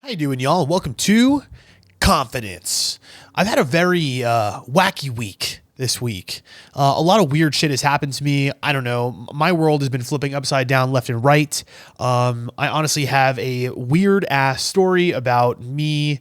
How you doing, y'all? Welcome to Confidence. I've had a very wacky week this week. A lot of weird shit has happened to me. I don't know. My world has been flipping upside down left and right. I honestly have a weird ass story about me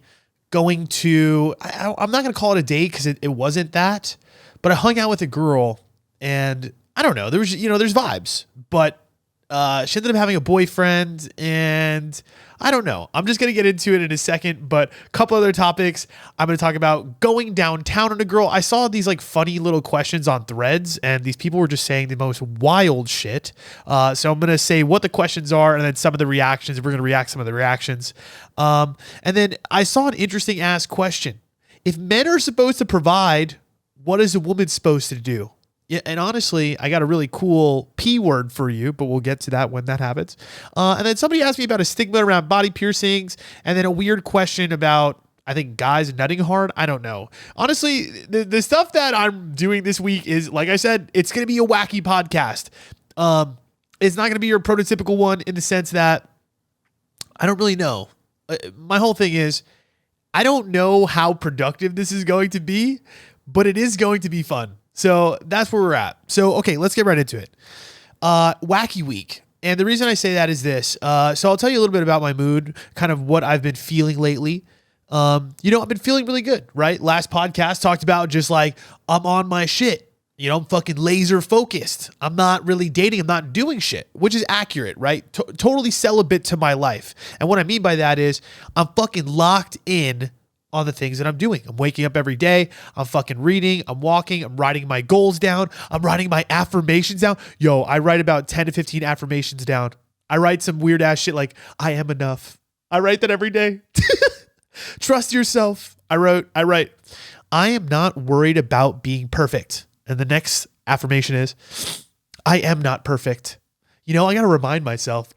going to, I'm not going to call it a date because it wasn't that, but I hung out with a girl and I don't know. There's vibes, but she ended up having a boyfriend and I don't know. I'm just going to get into it in a second, but a couple other topics. I'm going to talk about going downtown on a girl. I saw these like funny little questions on Threads and these people were just saying the most wild shit. So I'm going to say what the questions are and then some of the reactions. We're going to react some of the reactions. And then I saw an interesting ass question. If men are supposed to provide, what is a woman supposed to do? Yeah, and honestly, I got a really cool P word for you, but we'll get to that when that happens. And then somebody asked me about a stigma around body piercings, and then a weird question about, I think, guys nutting hard. I don't know. Honestly, the stuff that I'm doing this week is, like I said, it's going to be a wacky podcast. It's not going to be your prototypical one in the sense that I don't really know. My whole thing is, I don't know how productive this is going to be, but it is going to be fun. So that's where we're at. So, okay, let's get right into it. Wacky week. And the reason I say that is this. So I'll tell you a little bit about my mood, kind of what I've been feeling lately. I've been feeling really good, right? Last podcast talked about just like, I'm on my shit. I'm fucking laser focused. I'm not really dating. I'm not doing shit, which is accurate, right? Totally celibate to my life. And what I mean by that is I'm fucking locked in on the things that I'm doing. I'm waking up every day. I'm fucking reading. I'm walking. I'm writing my goals down. I'm writing my affirmations down. Yo, I write about 10 to 15 affirmations down. I write some weird ass shit like, I am enough. I write that every day. Trust yourself. I write, I am not worried about being perfect. And the next affirmation is, I am not perfect. I got to remind myself.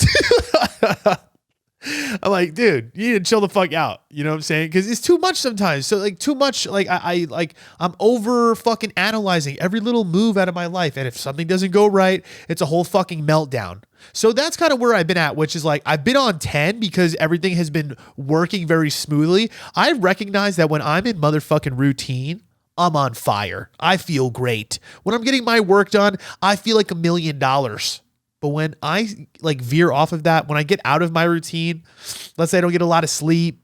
I'm like, dude, you need to chill the fuck out. You know what I'm saying? Because it's too much sometimes. So like too much, like I'm over fucking analyzing every little move out of my life. And if something doesn't go right, it's a whole fucking meltdown. So that's kind of where I've been at, which is like, I've been on 10 because everything has been working very smoothly. I recognize that when I'm in motherfucking routine, I'm on fire. I feel great. When I'm getting my work done, I feel like $1 million. But when I like veer off of that, when I get out of my routine, let's say I don't get a lot of sleep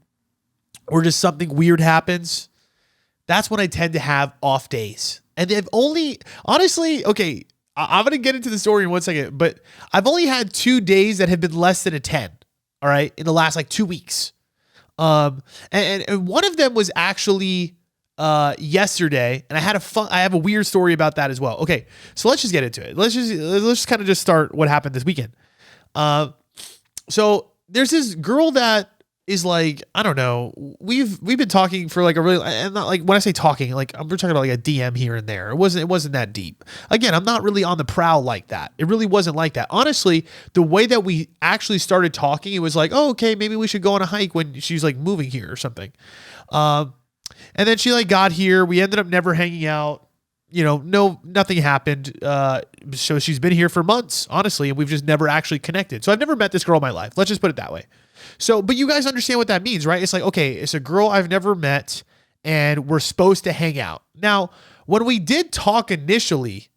or just something weird happens, that's when I tend to have off days. And they've only, honestly, okay, I'm going to get into the story in 1 second, but I've only had 2 days that have been less than a 10, all right, in the last like 2 weeks. And one of them was actually yesterday, and I have a weird story about that as well. Okay, so let's just get into it. Let's just kind of just start what happened this weekend. So there's this girl that is like, I don't know, we've been talking for like a really, and not like, when I say talking, like we're talking about like a DM here and there. It wasn't that deep. Again, I'm not really on the prowl like that. It really wasn't like that. Honestly, the way that we actually started talking, it was like, oh, okay, maybe we should go on a hike when she's like moving here or something. And then she like got here. We ended up never hanging out. Nothing happened. So she's been here for months, honestly, and we've just never actually connected. So I've never met this girl in my life. Let's just put it that way. So, but you guys understand what that means, right? It's like, okay, it's a girl I've never met and we're supposed to hang out. Now, when we did talk initially,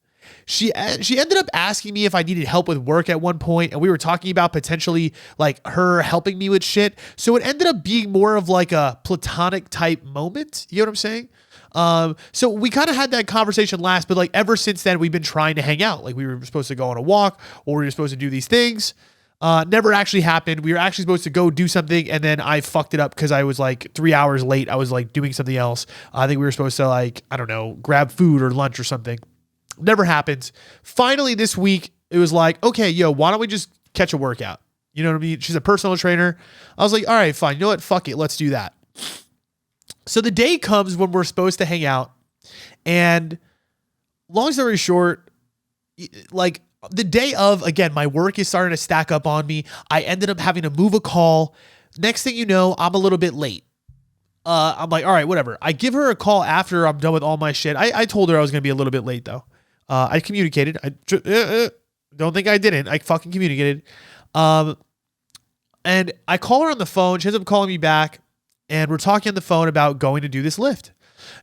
she ended up asking me if I needed help with work at one point, and we were talking about potentially like her helping me with shit. So it ended up being more of like a platonic type moment. You know what I'm saying? So we kind of had that conversation last, but like ever since then, we've been trying to hang out. Like we were supposed to go on a walk or we were supposed to do these things. Never actually happened. We were actually supposed to go do something, and then I fucked it up because I was like 3 hours late. I was like doing something else. I think we were supposed to like, I don't know, grab food or lunch or something. Never happens. Finally, this week, it was like, okay, yo, why don't we just catch a workout? You know what I mean? She's a personal trainer. I was like, all right, fine. You know what? Fuck it. Let's do that. So the day comes when we're supposed to hang out. And long story short, like the day of, again, my work is starting to stack up on me. I ended up having to move a call. Next thing you know, I'm a little bit late. I'm like, all right, whatever. I give her a call after I'm done with all my shit. I told her I was going to be a little bit late though. I communicated. Don't think I didn't. I fucking communicated. And And I call her on the phone. She ends up calling me back, and we're talking on the phone about going to do this lift.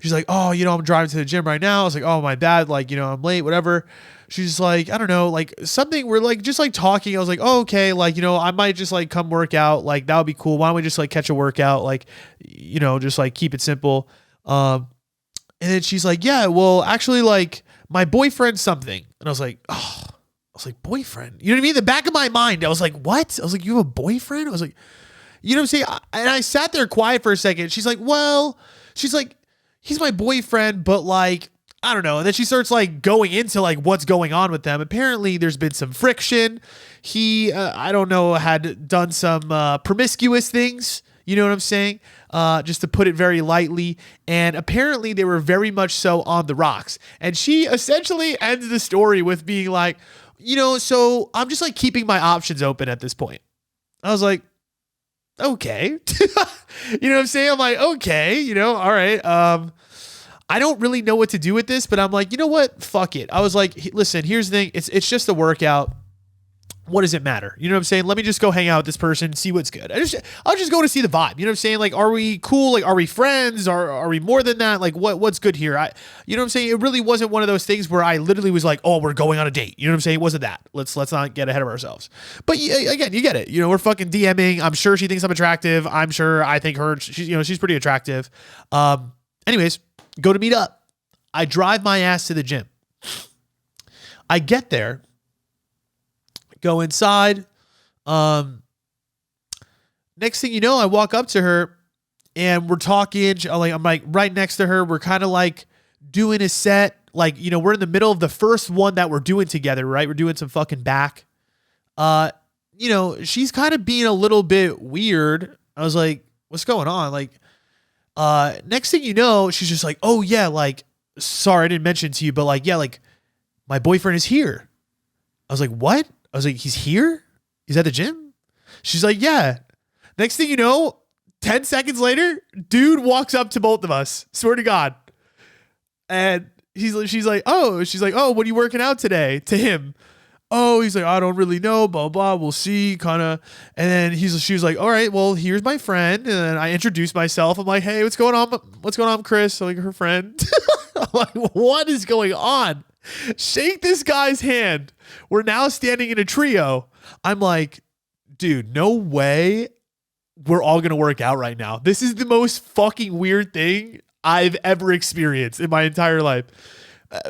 She's like, oh, I'm driving to the gym right now. I was like, oh, my bad. Like, I'm late, whatever. She's like, I don't know, like something, we're like, just like talking. I was like, oh, okay. Like, I might just like come work out. Like, that would be cool. Why don't we just like catch a workout? Like, just like keep it simple. And then she's like, yeah, well, actually, like my boyfriend's something. And I was like, oh, boyfriend, you know what I mean? The back of my mind, I was like, what? I was like, you have a boyfriend? I was like, you know what I'm saying? And I sat there quiet for a second. She's like, he's my boyfriend, but like, I don't know. And then she starts like going into like what's going on with them. Apparently there's been some friction. He, I don't know, had done some promiscuous things. You know what I'm saying? Just to put it very lightly. And apparently they were very much so on the rocks. And she essentially ends the story with being like, so I'm just like keeping my options open at this point. I was like, okay. You know what I'm saying? I'm like, okay, all right. I don't really know what to do with this, but I'm like, you know what? Fuck it. I was like, listen, here's the thing. It's just a workout. What does it matter? You know what I'm saying? Let me just go hang out with this person, see what's good. I'll just go to see the vibe. You know what I'm saying? Like, are we cool? Like, are we friends? Are we more than that? Like, what's good here? You know what I'm saying? It really wasn't one of those things where I literally was like, oh, we're going on a date. You know what I'm saying? It wasn't that. Let's not get ahead of ourselves. But again, you get it. We're fucking DMing. I'm sure she thinks I'm attractive. I'm sure I think she's pretty attractive. Anyways, go to meet up. I drive my ass to the gym. I get there, go inside. Next thing you know, I walk up to her and we're talking. I'm like right next to her. We're kind of like doing a set. Like, we're in the middle of the first one that we're doing together, right? We're doing some fucking back. She's kind of being a little bit weird. I was like, what's going on? Like, next thing you know, she's just like, oh yeah, like, sorry, I didn't mention to you, but like, yeah, like my boyfriend is here. I was like, what? I was like, he's here? He's at the gym? She's like, yeah. Next thing you know, 10 seconds later, dude walks up to both of us. Swear to God. And she's like, oh, what are you working out today? To him. Oh, he's like, I don't really know, blah, blah, we'll see, kind of. And then she was like, all right, well, here's my friend. And then I introduced myself. I'm like, hey, what's going on? What's going on, Chris? So like her friend. I'm like, what is going on? Shake this guy's hand. We're now standing in a trio. I'm like, dude, no way we're all going to work out right now. This is the most fucking weird thing I've ever experienced in my entire life.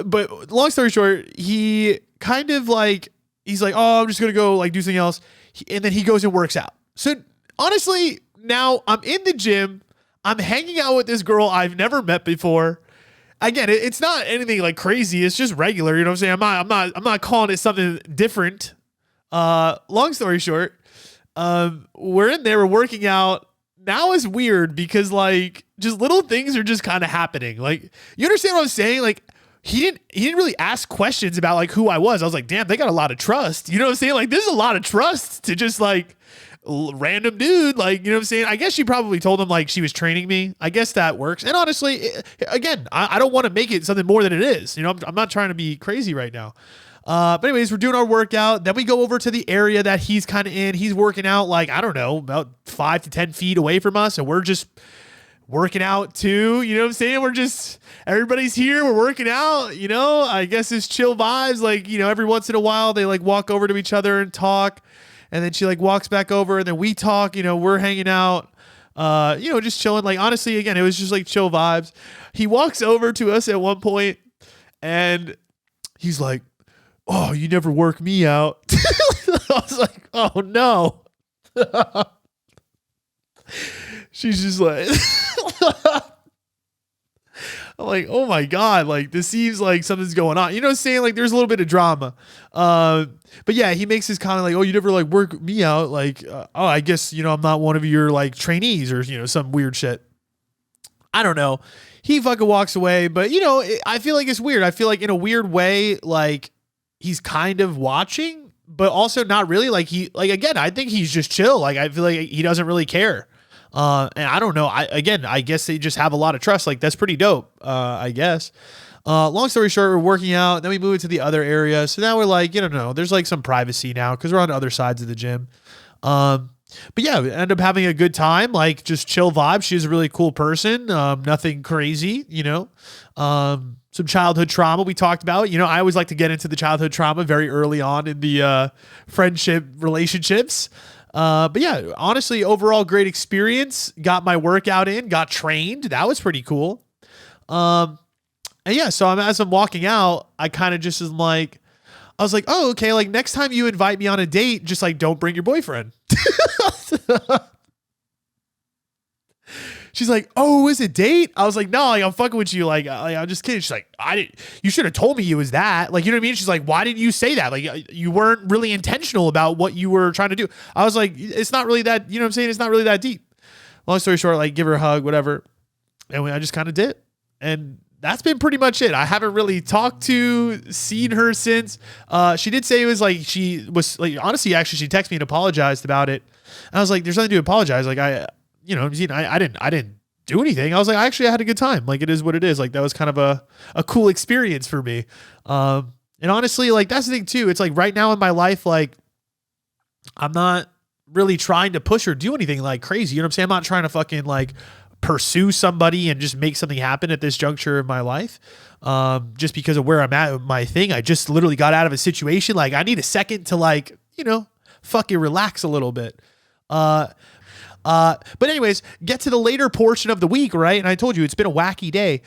But long story short, he kind of like, he's like, oh, I'm just going to go like do something else. And then he goes and works out. So honestly, now I'm in the gym. I'm hanging out with this girl I've never met before. Again, it's not anything like crazy. It's just regular. You know what I'm saying? I'm not calling it something different. Long story short, we're in there, we're working out. Now it's weird because like just little things are just kind of happening. Like, you understand what I'm saying? Like, he didn't really ask questions about like who I was. I was like, damn, they got a lot of trust. You know what I'm saying? Like, there's a lot of trust to just like random dude. Like, you know what I'm saying? I guess she probably told him like she was training me. I guess that works. And honestly, again, I don't want to make it something more than it is. I'm not trying to be crazy right now. But anyways, we're doing our workout. Then we go over to the area that he's kind of in. He's working out like, I don't know, about 5 to 10 feet away from us. And we're just working out too. You know what I'm saying? Everybody's here. We're working out, I guess it's chill vibes. Like, every once in a while they like walk over to each other and talk. And then she like walks back over and then we talk, we're hanging out, just chilling. Like, honestly, again, it was just like chill vibes. He walks over to us at one point and he's like, oh, you never work me out. I was like, oh no. She's just like, I'm like, oh my God, like this seems like something's going on. You know what I'm saying? Like there's a little bit of drama. But yeah, he makes this comment like, oh, you never like work me out. Like, oh, I guess, I'm not one of your like trainees or, some weird shit. I don't know. He fucking walks away, but I feel like it's weird. I feel like in a weird way, like he's kind of watching, but also not really. Like again, I think he's just chill. Like I feel like he doesn't really care. And I don't know. I guess they just have a lot of trust. Like that's pretty dope. I guess. Long story short, we're working out. Then we move into the other area. So now we're like, there's like some privacy now because we're on the other sides of the gym. But yeah, we end up having a good time, like just chill vibe. She's a really cool person. Nothing crazy, some childhood trauma we talked about. I always like to get into the childhood trauma very early on in the friendship relationships. But yeah, honestly, overall great experience. Got my workout in, got trained. That was pretty cool. And yeah, so as I'm walking out, I kind of just am like, I was like, oh, okay. Like next time you invite me on a date, just like, don't bring your boyfriend. She's like, oh, is it date? I was like, no, like, I'm fucking with you. Like, I'm just kidding. She's like, you should have told me it was that. Like, you know what I mean? She's like, why didn't you say that? Like, you weren't really intentional about what you were trying to do. I was like, it's not really that, you know what I'm saying? It's not really that deep. Long story short, like give her a hug, whatever. And I just kind of did. And that's been pretty much it. I haven't really seen her since. She did say it was like, she was like, honestly, actually, she texted me and apologized about it. And I was like, there's nothing to apologize. Like I didn't do anything. I was like, I had a good time. Like it is what it is. Like that was kind of a cool experience for me. And honestly, like that's the thing too. It's like right now in my life, like I'm not really trying to push or do anything like crazy. You know what I'm saying? I'm not trying to fucking like pursue somebody and just make something happen at this juncture in my life. Just because of where I'm at with my thing. I just literally got out of a situation. Like I need a second to like, fucking relax a little bit. But anyways, get to the later portion of the week, right? And I told you it's been a wacky day.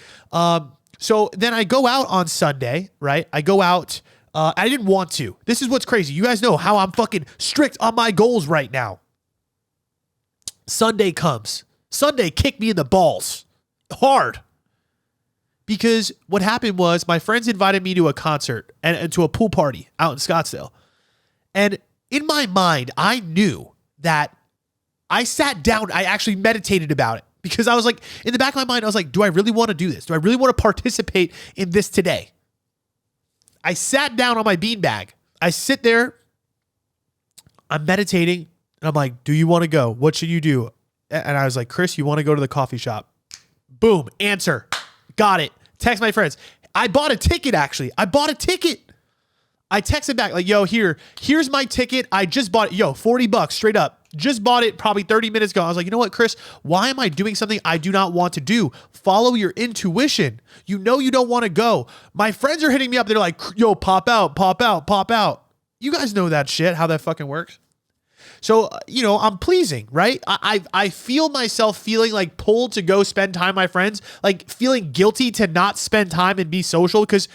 So then I go out on Sunday, right? I go out. I didn't want to. This is what's crazy. You guys know how I'm fucking strict on my goals right now. Sunday comes. Sunday kicked me in the balls hard. Because what happened was my friends invited me to a concert and to a pool party out in Scottsdale. And in my mind, I knew that I sat down. I actually meditated about it because I was like, in the back of my mind, I was like, do I really want to do this? Do I really want to participate in this today? I sat down on my beanbag. I sit there. I'm meditating. And I'm like, do you want to go? What should you do? And I was like, Chris, you want to go to the coffee shop? Boom. Answer. Got it. Text my friends. I bought a ticket, actually. I texted back like, yo, here's my ticket. I just bought it. Yo, $40 straight up. Just bought it probably 30 minutes ago. I was like, you know what, Chris? Why am I doing something I do not want to do? Follow your intuition. You don't want to go. My friends are hitting me up. They're like, yo, pop out, pop out, pop out. You guys know that shit, how that fucking works. So, I'm pleasing, right? I feel myself feeling like pulled to go spend time with my friends, like feeling guilty to not spend time and be social because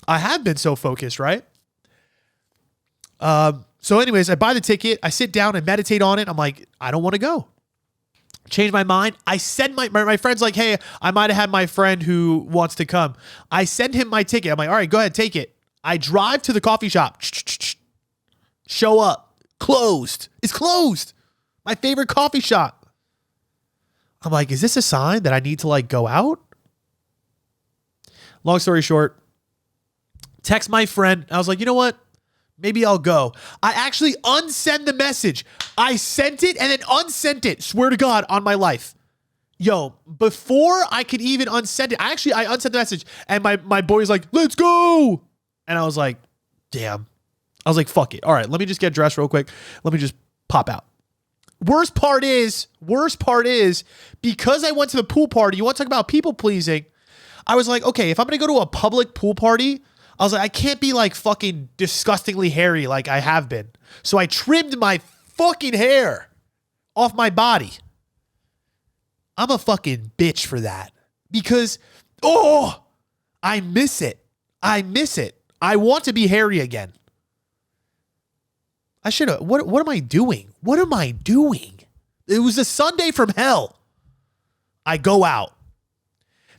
I have been so focused, right? So anyways, I buy the ticket. I sit down and meditate on it. I'm like, I don't want to go. Change my mind. I send my friend's like, hey, I might have had my friend who wants to come. I send him my ticket. I'm like, all right, go ahead, take it. I drive to the coffee shop. Show up. Closed. It's closed. My favorite coffee shop. I'm like, is this a sign that I need to like go out? Long story short, text my friend. I was like, you know what? Maybe I'll go. I actually unsend the message. I sent it and then unsent it. Swear to God on my life. Yo, before I could even unsend it, I unsent the message and my boy was like, let's go. And I was like, damn. I was like, fuck it. All right, let me just get dressed real quick. Let me just pop out. Worst part is, because I went to the pool party, you want to talk about people pleasing? I was like, okay, if I'm going to go to a public pool party, I was like, I can't be like fucking disgustingly hairy like I have been. So I trimmed my fucking hair off my body. I'm a fucking bitch for that because, I miss it. I want to be hairy again. I should have. What am I doing? It was a Sunday from hell. I go out.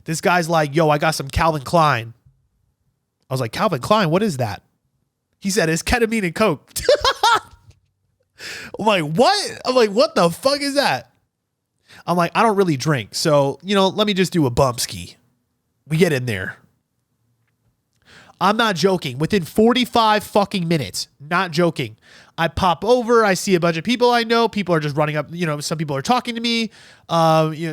This guy's like, yo, I got some Calvin Klein. I was like, Calvin Klein, what is that? He said, it's ketamine and coke. I'm like, what? I'm like, what the fuck is that? I'm like, I don't really drink. So, let me just do a bump ski. We get in there. I'm not joking. Within 45 fucking minutes, not joking, I pop over. I see a bunch of people I know. People are just running up. Some people are talking to me.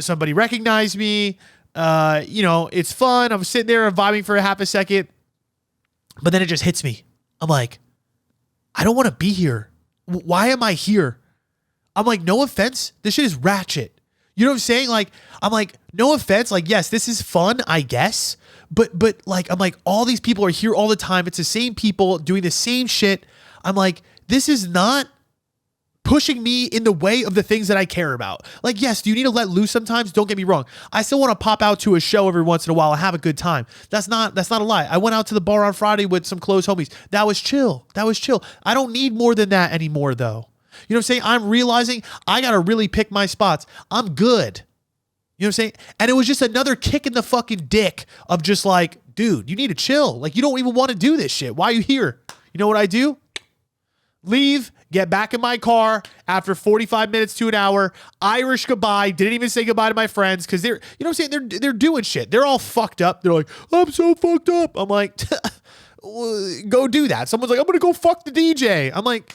Somebody recognized me. It's fun. I'm sitting there and vibing for a half a second. But then it just hits me. I'm like, I don't want to be here. Why am I here? I'm like, no offense, this shit is ratchet. You know what I'm saying? Like, I'm like, no offense. Like, yes, this is fun, I guess. But like, I'm like, all these people are here all the time. It's the same people doing the same shit. I'm like, this is not pushing me in the way of the things that I care about. Like, yes, do you need to let loose sometimes? Don't get me wrong. I still want to pop out to a show every once in a while and have a good time. That's not a lie. I went out to the bar on Friday with some close homies. That was chill. I don't need more than that anymore, though. You know what I'm saying? I'm realizing I got to really pick my spots. I'm good. You know what I'm saying? And it was just another kick in the fucking dick of just like, dude, you need to chill. Like, you don't even want to do this shit. Why are you here? You know what I do? Leave, get back in my car after 45 minutes to an hour, Irish goodbye, didn't even say goodbye to my friends because they're, you know what I'm saying? They're doing shit. They're all fucked up. They're like, I'm so fucked up. I'm like, go do that. Someone's like, I'm going to go fuck the DJ. I'm like,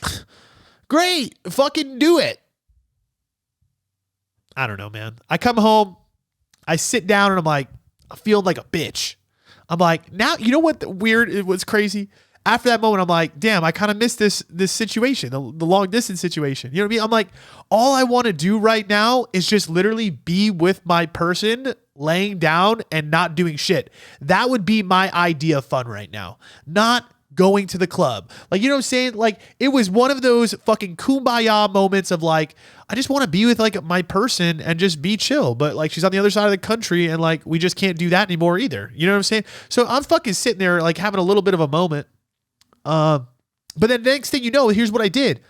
great, fucking do it. I don't know, man. I come home, I sit down and I'm like, I'm feeling like a bitch. I'm like, now, you know what what's crazy? After that moment, I'm like, damn, I kind of miss this situation, the long distance situation. You know what I mean? I'm like, all I want to do right now is just literally be with my person, laying down and not doing shit. That would be my idea of fun right now. Not going to the club. Like, you know what I'm saying? Like, it was one of those fucking kumbaya moments of like, I just want to be with like my person and just be chill. But like, she's on the other side of the country and like, we just can't do that anymore either. You know what I'm saying? So I'm fucking sitting there like having a little bit of a moment. But then the next thing you know, here's what I did.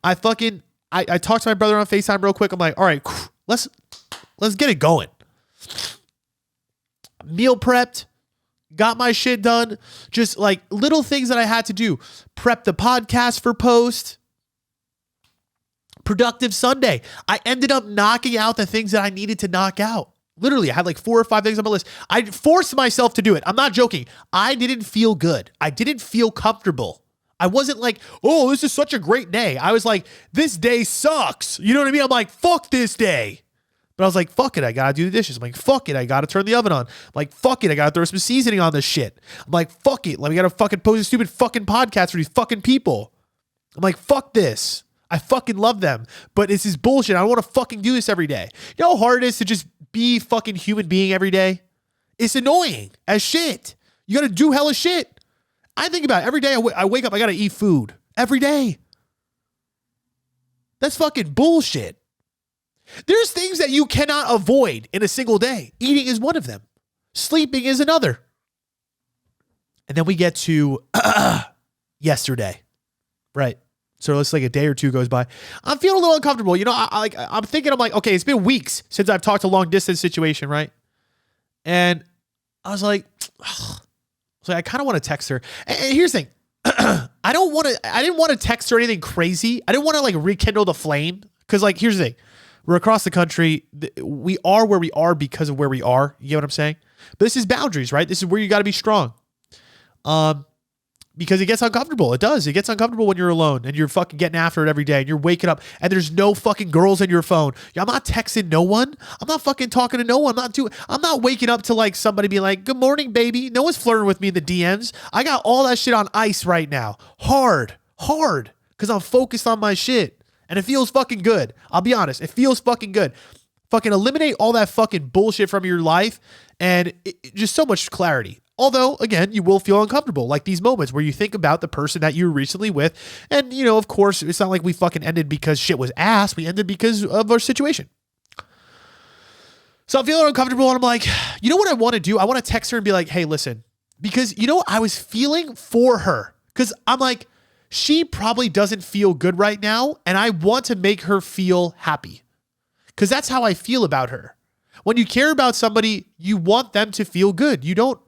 I talked to my brother on FaceTime real quick. I'm like, all right, let's get it going. Meal prepped, got my shit done. Just like little things that I had to do. Prep the podcast for post. Productive Sunday. I ended up knocking out the things that I needed to knock out. Literally, I had like 4 or 5 things on my list. I forced myself to do it. I'm not joking. I didn't feel good. I didn't feel comfortable. I wasn't like, oh, this is such a great day. I was like, this day sucks. You know what I mean? I'm like, fuck this day. But I was like, fuck it, I gotta do the dishes. I'm like, fuck it, I gotta turn the oven on. I'm like, fuck it, I gotta throw some seasoning on this shit. I'm like, fuck it, we gotta fucking post a stupid fucking podcast for these fucking people. I'm like, fuck this. I fucking love them, but this is bullshit. I don't want to fucking do this every day. You know how hard it is to just be fucking human being every day? It's annoying as shit. You got to do hella shit. I think about it. Every day I wake up, I got to eat food. Every day. That's fucking bullshit. There's things that you cannot avoid in a single day. Eating is one of them. Sleeping is another. And then we get to yesterday. Right. So it's like a day or two goes by. I'm feeling a little uncomfortable. You know, I'm thinking, I'm like, okay, it's been weeks since I've talked a long distance situation, right? And I was like, I kind of want to text her. And here's the thing. I didn't want to text her anything crazy. I didn't want to like rekindle the flame. Cause like, here's the thing. We're across the country. We are where we are because of where we are. You get what I'm saying? But this is boundaries, right? This is where you got to be strong. Because it gets uncomfortable. It does. It gets uncomfortable when you're alone and you're fucking getting after it every day and you're waking up and there's no fucking girls in your phone. I'm not texting no one. I'm not fucking talking to no one. I'm not waking up to like somebody being like, good morning, baby. No one's flirting with me in the DMs. I got all that shit on ice right now. Hard. Because I'm focused on my shit. And it feels fucking good. I'll be honest. It feels fucking good. Fucking eliminate all that fucking bullshit from your life and just so much clarity. Although, again, you will feel uncomfortable, like these moments where you think about the person that you were recently with. And, you know, of course, it's not like we fucking ended because shit was ass. We ended because of our situation. So I'm feeling uncomfortable and I'm like, you know what I want to do? I want to text her and be like, hey, listen, because, you know, I was feeling for her because I'm like, she probably doesn't feel good right now. And I want to make her feel happy because that's how I feel about her. When you care about somebody, you want them to feel good. You don't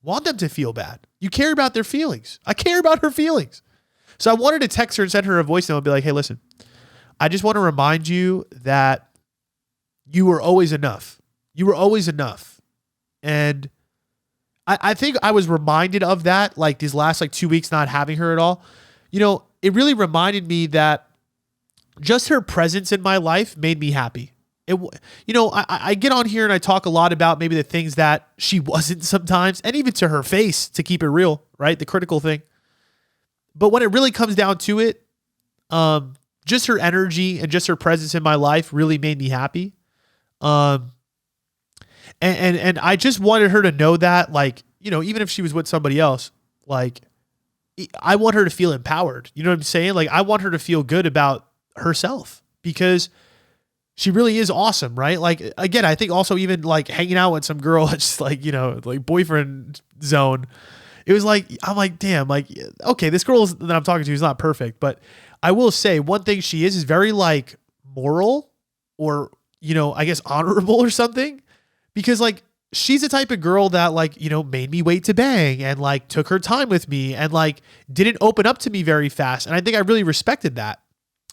want them to feel bad. You care about their feelings. I care about her feelings. So I wanted to text her and send her a voice note and be like, hey, listen, I just want to remind you that you were always enough. You were always enough. And I think I was reminded of that, like these last like 2 weeks not having her at all. You know, it really reminded me that just her presence in my life made me happy. I get on here and I talk a lot about maybe the things that she wasn't sometimes, and even to her face, to keep it real, right? The critical thing. But when it really comes down to it, just her energy and just her presence in my life really made me happy. And I just wanted her to know that, like, you know, even if she was with somebody else, like, I want her to feel empowered. You know what I'm saying? Like, I want her to feel good about herself because she really is awesome, right? Like, again, I think also even like hanging out with some girl, it's just like, you know, like boyfriend zone. It was like, I'm like, damn, like, okay, this girl that I'm talking to is not perfect, but I will say one thing she is very like moral or, you know, I guess honorable or something, because like, she's the type of girl that like, you know, made me wait to bang and like took her time with me and like didn't open up to me very fast. And I think I really respected that.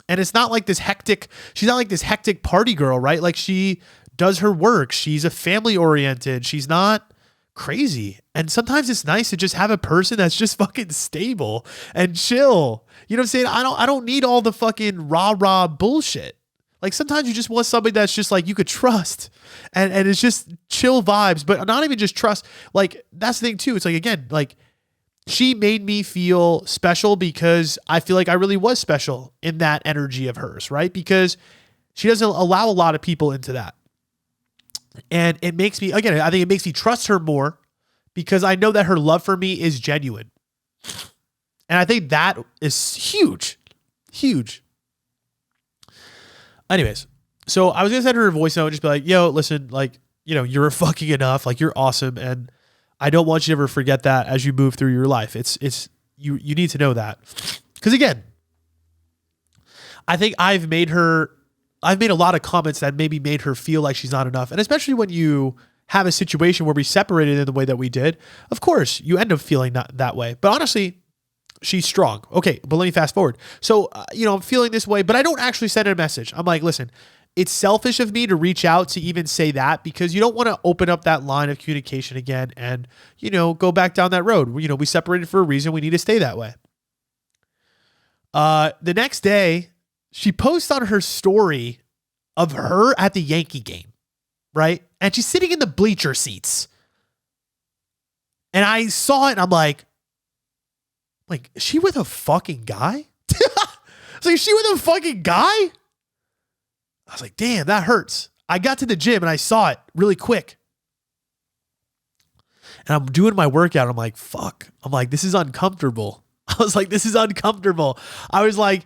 And it's not like this hectic, she's not like this hectic party girl, right? Like she does her work. She's a family oriented. She's not crazy. And sometimes it's nice to just have a person that's just fucking stable and chill. You know what I'm saying? I don't need all the fucking rah-rah bullshit. Like sometimes you just want somebody that's just like you could trust and it's just chill vibes, but not even just trust. Like that's the thing too. It's like, again, like she made me feel special because I feel like I really was special in that energy of hers, right? Because she doesn't allow a lot of people into that. And it makes me, again, I think it makes me trust her more because I know that her love for me is genuine. And I think that is huge, huge. Anyways, so I was going to send her a voice note and just be like, yo, listen, like, you know, you're fucking enough. Like, you're awesome. And I don't want you to ever forget that as you move through your life. You need to know that. Because again, I think I've made a lot of comments that maybe made her feel like she's not enough. And especially when you have a situation where we separated in the way that we did, of course, you end up feeling that way. But honestly, she's strong. Okay, but let me fast forward. So, you know, I'm feeling this way, but I don't actually send her a message. I'm like, listen, it's selfish of me to reach out to even say that because you don't want to open up that line of communication again and, you know, go back down that road. You know, we separated for a reason. We need to stay that way. The next day, she posts on her story of her at the Yankee game, right? And she's sitting in the bleacher seats. And I saw it and I'm like, is she with a fucking guy? It's like, is she with a fucking guy? I was like, damn, that hurts. I got to the gym and I saw it really quick. And I'm doing my workout. I'm like, fuck. I'm like, this is uncomfortable. I was like, this is uncomfortable. I was like,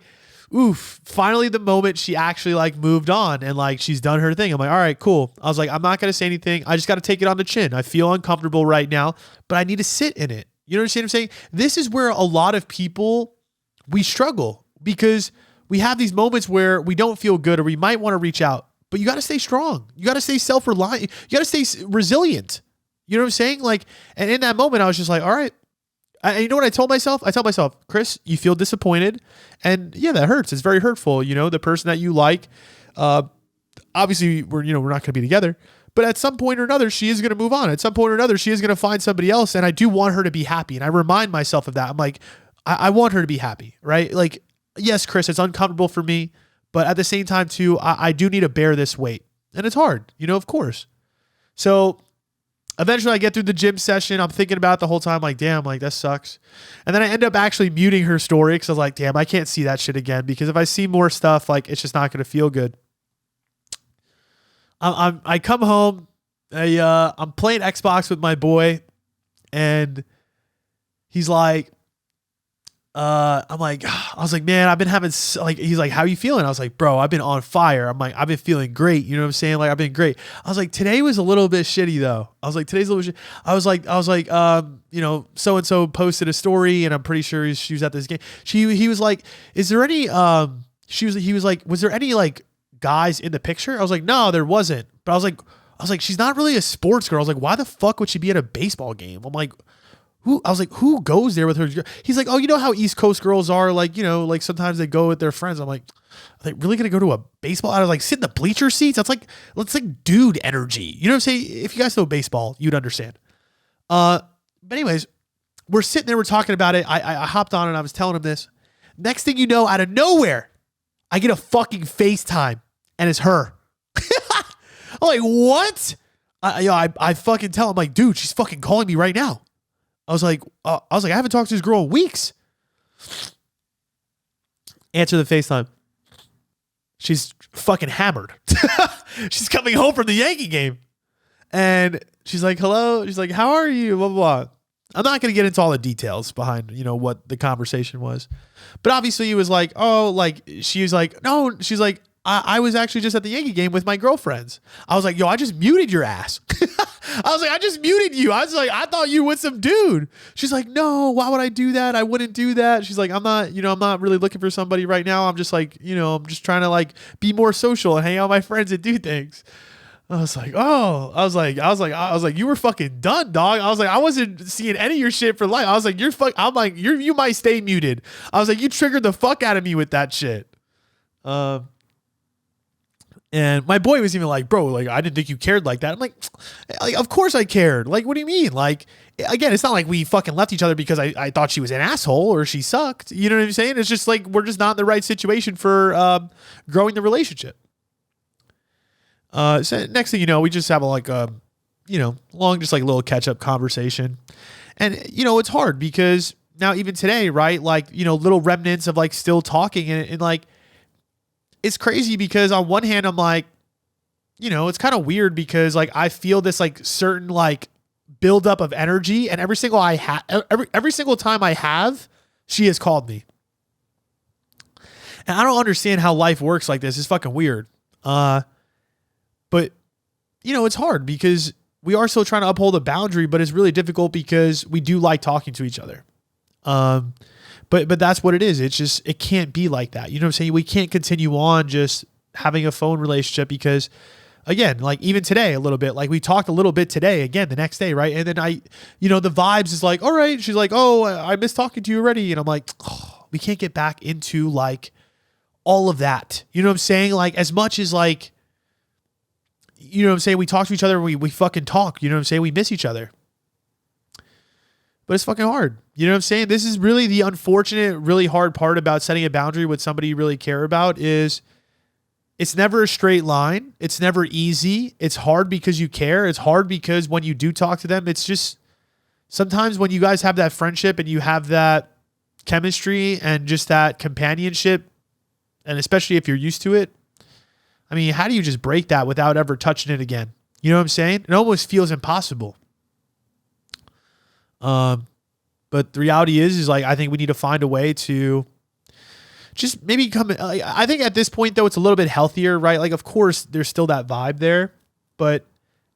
oof, finally the moment she actually like moved on and like she's done her thing. I'm like, all right, cool. I was like, I'm not going to say anything. I just got to take it on the chin. I feel uncomfortable right now, but I need to sit in it. You know what I'm saying? This is where a lot of people, we struggle because we have these moments where we don't feel good or we might want to reach out, but you got to stay strong. You got to stay self-reliant. You got to stay resilient. You know what I'm saying? Like, and in that moment, I was just like, all right. You know what I told myself? I told myself, Chris, you feel disappointed. And yeah, that hurts. It's very hurtful. You know, the person that you like, obviously we're not going to be together. But at some point or another, she is going to move on. At some point or another, she is going to find somebody else. And I do want her to be happy. And I remind myself of that. I'm like, I want her to be happy, right? Like, yes, Chris, it's uncomfortable for me. But at the same time, too, I do need to bear this weight. And it's hard, you know, of course. So eventually I get through the gym session. I'm thinking about it the whole time, like, damn, like, that sucks. And then I end up actually muting her story because I was like, damn, I can't see that shit again. Because if I see more stuff, like, it's just not going to feel good. I come home, I'm playing Xbox with my boy, and he's like, I was like, man, I've been having, like, he's like, how are you feeling? I was like, bro, I've been on fire. I'm like, I've been feeling great. You know what I'm saying? Like, I've been great. I was like, today was a little bit shitty though. I was like, today's a little bit I was like, you know, so-and-so posted a story and I'm pretty sure she was at this game. He was like, is there any, he was like, was there any like guys in the picture? I was like, no, there wasn't. But I was like, she's not really a sports girl. I was like, why the fuck would she be at a baseball game? I'm like, who goes there with her? He's like, oh, you know how East Coast girls are, like, you know, like sometimes they go with their friends. I'm like, are they really gonna go to a baseball? I was like, sit in the bleacher seats. That's like dude energy. You know what I'm saying? If you guys know baseball, you'd understand. But anyways, we're sitting there, we're talking about it. I hopped on and I was telling him this. Next thing you know, out of nowhere, I get a fucking FaceTime and it's her. I'm like, what? I fucking tell him, like, dude, she's fucking calling me right now. I was like, I haven't talked to this girl in weeks. Answer the FaceTime. She's fucking hammered. She's coming home from the Yankee game. And she's like, hello. She's like, how are you? Blah, blah, blah. I'm not going to get into all the details behind, what the conversation was. But obviously it was like, oh, like, she was like, no, she's like, I was actually just at the Yankee game with my girlfriends. I was like, yo, I just muted your ass. I was like, I just muted you. I was like, I thought you were with some dude. She's like, no, why would I do that? I wouldn't do that. She's like, I'm not really looking for somebody right now. I'm just like, I'm just trying to like be more social and hang out with my friends and do things. I was like, oh, I was like, you were fucking done, dog. I was like, I wasn't seeing any of your shit for life. I was like, you might stay muted. I was like, you triggered the fuck out of me with that shit. And my boy was even like, bro, like, I didn't think you cared like that. I'm like, of course I cared. Like, what do you mean? Like, again, it's not like we fucking left each other because I thought she was an asshole or she sucked. You know what I'm saying? It's just like, we're just not in the right situation for growing the relationship. So next thing you know, we just have long, just like little catch up conversation. And, it's hard because now even today, right? Like, little remnants of like still talking and like, it's crazy because on one hand, I'm like, it's kind of weird because like, I feel this like certain like buildup of energy and every single time I have, she has called me. And I don't understand how life works like this. It's fucking weird. But it's hard because we are still trying to uphold a boundary, but it's really difficult because we do like talking to each other. But that's what it is. It's just, it can't be like that. You know what I'm saying? We can't continue on just having a phone relationship because again, like even today a little bit, like we talked a little bit today, again, the next day. Right. And then the vibes is like, all right. She's like, oh, I miss talking to you already. And I'm like, oh, we can't get back into like all of that. You know what I'm saying? Like as much as like, you know what I'm saying? We talk to each other. We fucking talk, you know what I'm saying? We miss each other. But it's fucking hard. You know what I'm saying? This is really the unfortunate, really hard part about setting a boundary with somebody you really care about is it's never a straight line. It's never easy. It's hard because you care. It's hard because when you do talk to them, it's just sometimes when you guys have that friendship and you have that chemistry and just that companionship, and especially if you're used to it, I mean, how do you just break that without ever touching it again? You know what I'm saying? It almost feels impossible. But the reality is like, I think we need to find a way to just maybe I think at this point though, it's a little bit healthier, right? Like, of course there's still that vibe there, but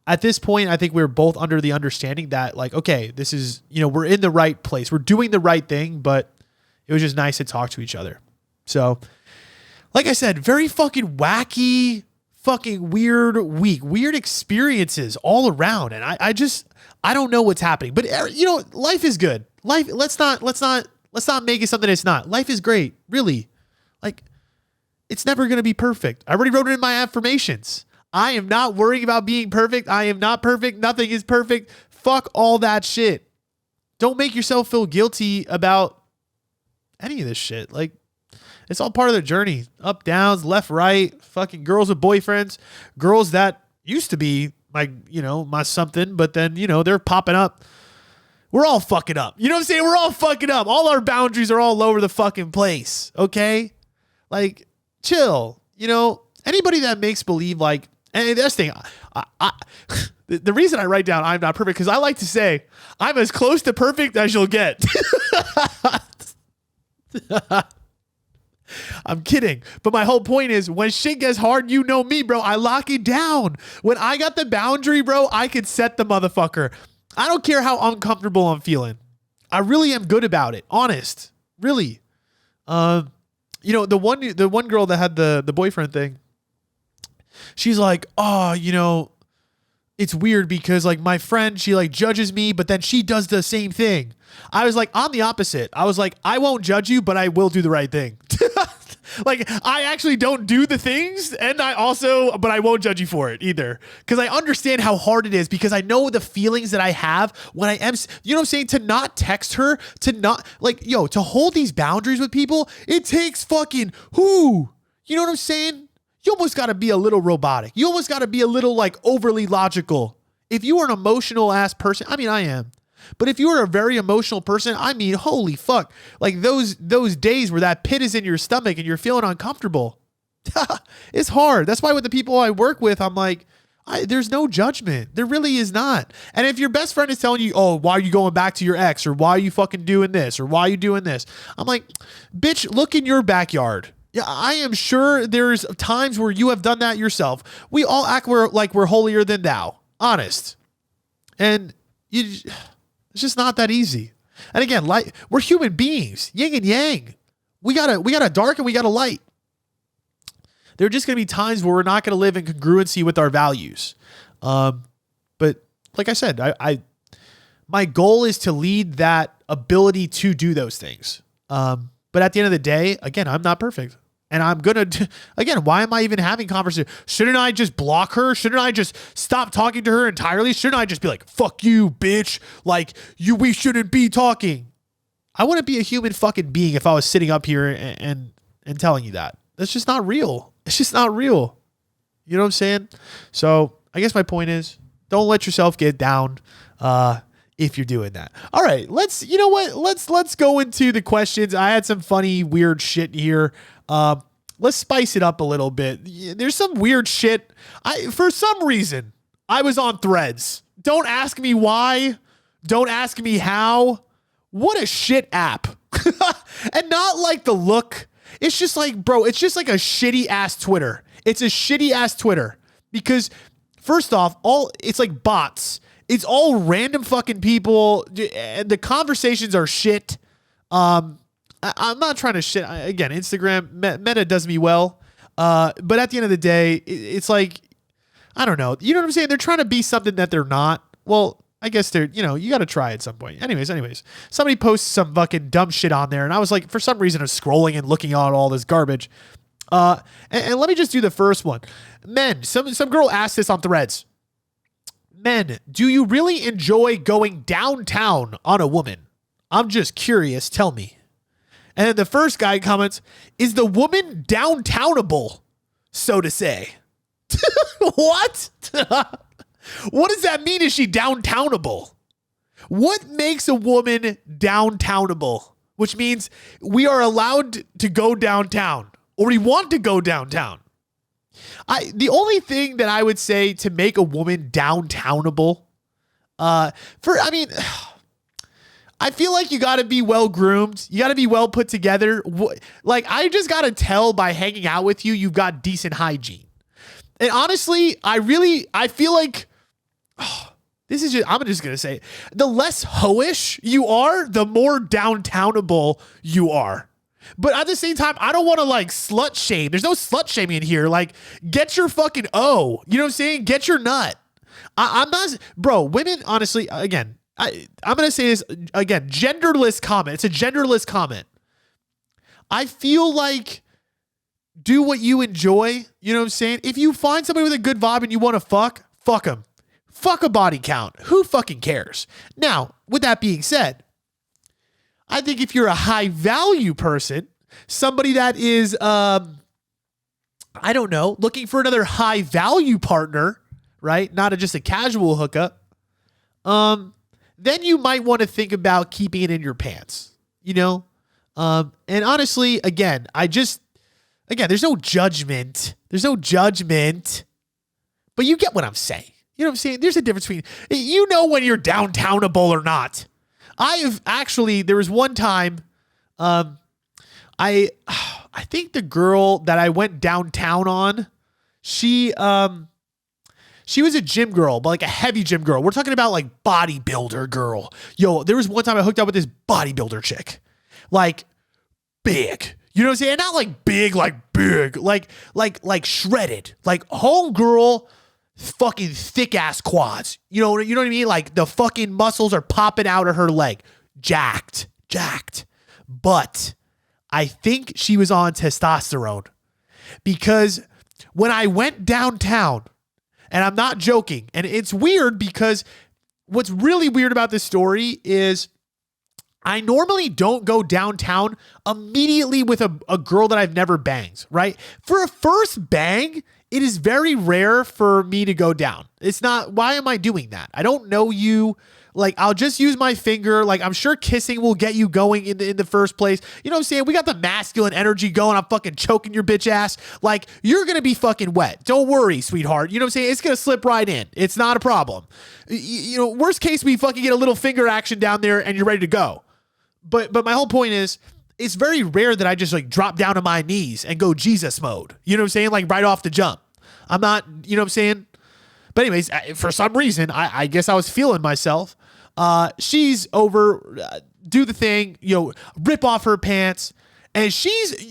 at this point, I think we're both under the understanding that like, okay, this is, we're in the right place. We're doing the right thing, but it was just nice to talk to each other. So like I said, very fucking wacky, fucking weird week, weird experiences all around. And I don't know what's happening, but life is good. Life, let's not make it something it's not. Life is great. Really. Like it's never going to be perfect. I already wrote it in my affirmations. I am not worrying about being perfect. I am not perfect. Nothing is perfect. Fuck all that shit. Don't make yourself feel guilty about any of this shit. Like it's all part of the journey. Up, downs, left, right, fucking girls with boyfriends, girls that used to be like, my something, but then, they're popping up. We're all fucking up. You know what I'm saying? We're all fucking up. All our boundaries are all over the fucking place. Okay? Like, chill. Anybody that makes believe like, and this thing, the reason I write down I'm not perfect, because I like to say I'm as close to perfect as you'll get. I'm kidding. But my whole point is when shit gets hard, you know me, bro. I lock it down. When I got the boundary, bro, I could set the motherfucker. I don't care how uncomfortable I'm feeling. I really am good about it. Honest. Really. The one girl that had the boyfriend thing, she's like, oh, it's weird because like my friend, she like judges me, but then she does the same thing. I was like, I'm the opposite. I was like, I won't judge you, but I will do the right thing. Like I actually don't do the things but I won't judge you for it either. Cause I understand how hard it is because I know the feelings that I have when I am, you know what I'm saying? To not text her, to not like, to hold these boundaries with people, it takes fucking you know what I'm saying? You almost got to be a little robotic. You almost got to be a little like overly logical. If you are an emotional ass person, I mean, I am. But if you're a very emotional person, I mean, holy fuck. Like those days where that pit is in your stomach and you're feeling uncomfortable. It's hard. That's why with the people I work with, I'm like, there's no judgment. There really is not. And if your best friend is telling you, oh, why are you going back to your ex? Or why are you fucking doing this? Or why are you doing this? I'm like, bitch, look in your backyard. Yeah, I am sure there's times where you have done that yourself. We all act like we're holier than thou. Honest. And it's just not that easy. And again, we're human beings, yin and yang. We got a dark and we got a light. There are just going to be times where we're not going to live in congruency with our values. But like I said, my goal is to lead that ability to do those things. But at the end of the day, again, I'm not perfect. And I'm going to, again, why am I even having conversation? Shouldn't I just block her? Shouldn't I just stop talking to her entirely? Shouldn't I just be like, fuck you, bitch? Like, we shouldn't be talking. I wouldn't be a human fucking being if I was sitting up here and telling you that. That's just not real. It's just not real. You know what I'm saying? So I guess my point is, don't let yourself get down if you're doing that. All right, let's go into the questions. I had some funny, weird shit here. Let's spice it up a little bit. There's some weird shit. For some reason, I was on Threads. Don't ask me why. Don't ask me how. What a shit app. And not like the look. It's just like, bro, it's just like a shitty ass Twitter. It's a shitty ass Twitter because first off, it's like bots. It's all random fucking people. And the conversations are shit. I'm not trying to shit. Again, Instagram, Meta does me well. But at the end of the day, it's like, I don't know. You know what I'm saying? They're trying to be something that they're not. Well, I guess you got to try at some point. Anyways, somebody posts some fucking dumb shit on there. And I was like, for some reason, I was scrolling and looking at all this garbage. And let me just do the first one. Men, some girl asked this on Threads. Men, do you really enjoy going downtown on a woman? I'm just curious. Tell me. And then the first guy comments, is the woman downtownable, so to say? What? What does that mean? Is she downtownable? What makes a woman downtownable? Which means we are allowed to go downtown or we want to go downtown. The only thing that I would say to make a woman downtownable, I feel like you got to be well groomed. You got to be well put together. Like I just got to tell by hanging out with you, you've got decent hygiene. And honestly, I feel like, I'm just going to say, the less hoish you are, the more downtownable you are. But at the same time, I don't want to like slut shame. There's no slut shaming in here. Like, get your fucking O. You know what I'm saying? Get your nut. I'm not, bro, women, honestly, again, I'm going to say this again, genderless comment. It's a genderless comment. I feel like do what you enjoy. You know what I'm saying? If you find somebody with a good vibe and you want to fuck them. Fuck a body count. Who fucking cares? Now, with that being said, I think if you're a high value person, somebody that is, looking for another high value partner, right? Not just a casual hookup. Then you might want to think about keeping it in your pants, And honestly, again, there's no judgment. But you get what I'm saying. You know what I'm saying? There's a difference between, when you're downtownable or not. There was one time, I think the girl that I went downtown on, she was a gym girl, but like a heavy gym girl. We're talking about like bodybuilder girl. Yo, there was one time I hooked up with this bodybuilder chick, like big. You know what I'm saying? Not like big, like big, like shredded, like homegirl, fucking thick ass quads. You know what I mean? Like the fucking muscles are popping out of her leg. Jacked. But I think she was on testosterone because when I went downtown, and I'm not joking, and it's weird because what's really weird about this story is I normally don't go downtown immediately with a girl that I've never banged, right? For a first bang, it is very rare for me to go down. It's not, why am I doing that? I don't know you. Like, I'll just use my finger. Like, I'm sure kissing will get you going in the first place. You know what I'm saying? We got the masculine energy going. I'm fucking choking your bitch ass. Like, you're going to be fucking wet. Don't worry, sweetheart. You know what I'm saying? It's going to slip right in. It's not a problem. You know, worst case, we fucking get a little finger action down there and you're ready to go. But my whole point is, it's very rare that I just like drop down on my knees and go Jesus mode. You know what I'm saying? Like right off the jump. I'm not, you know what I'm saying? But anyways, for some reason, I guess I was feeling myself. She's over, do the thing, you know, rip off her pants. And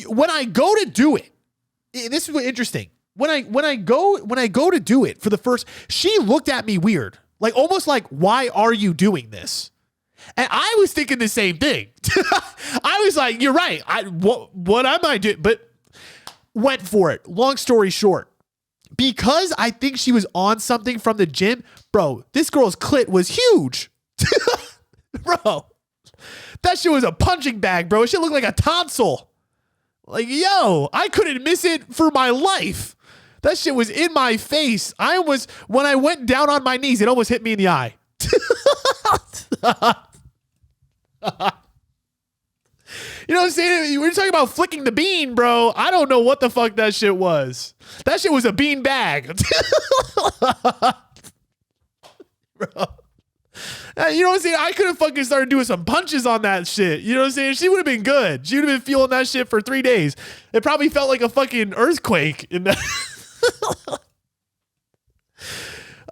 when I go to do it, this is what interesting. When I go to do it for the first, she looked at me weird, like almost like, why are you doing this? And I was thinking the same thing. I was like, you're right. What am I doing? But went for it. Long story short, because I think she was on something from the gym, bro, this girl's clit was huge. Bro, that shit was a punching bag, bro. It shit looked like a tonsil. Like, yo, I couldn't miss it for my life. That shit was in my face. When I went down on my knees, it almost hit me in the eye. You know what I'm saying? We're talking about flicking the bean, bro. I don't know what the fuck that shit was. That shit was a bean bag. Bro. You know what I'm saying? I could have fucking started doing some punches on that shit. You know what I'm saying? She would have been good. She would have been feeling that shit for 3 days. It probably felt like a fucking earthquake in that.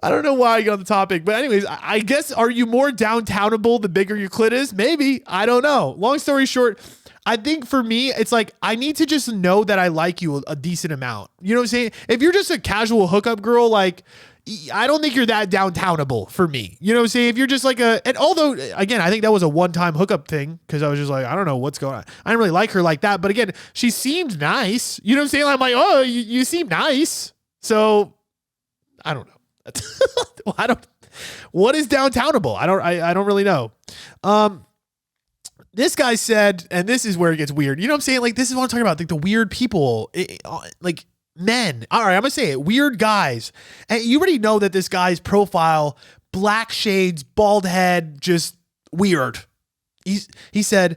I don't know why I got on the topic, but anyways, I guess, are you more downtownable the bigger your clit is? Maybe. I don't know. Long story short, I think for me, it's like, I need to just know that I like you a decent amount. You know what I'm saying? If you're just a casual hookup girl, like, I don't think you're that downtownable for me. You know what I'm saying? If you're just like and although, again, I think that was a one-time hookup thing because I was just like, I don't know what's going on. I didn't really like her like that. But again, she seemed nice. You know what I'm saying? I'm like, oh, you seem nice. So I don't know. What is downtownable? I don't really know. This guy said, and this is where it gets weird. You know what I'm saying? Like, this is what I'm talking about. Like the weird people, like men. All right, I'm gonna say it. Weird guys. And you already know that this guy's profile, black shades, bald head, just weird. He said,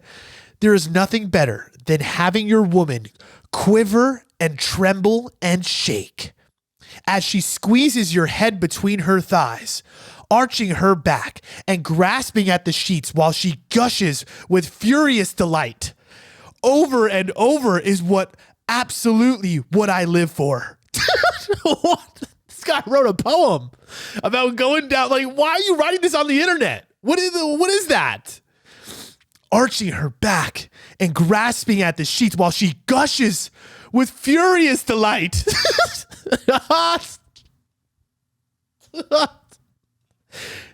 there is nothing better than having your woman quiver and tremble and shake as she squeezes your head between her thighs, arching her back and grasping at the sheets while she gushes with furious delight. Over and over is absolutely what I live for. What? This guy wrote a poem about going down. Like, why are you writing this on the internet? What is that? Arching her back and grasping at the sheets while she gushes with furious delight.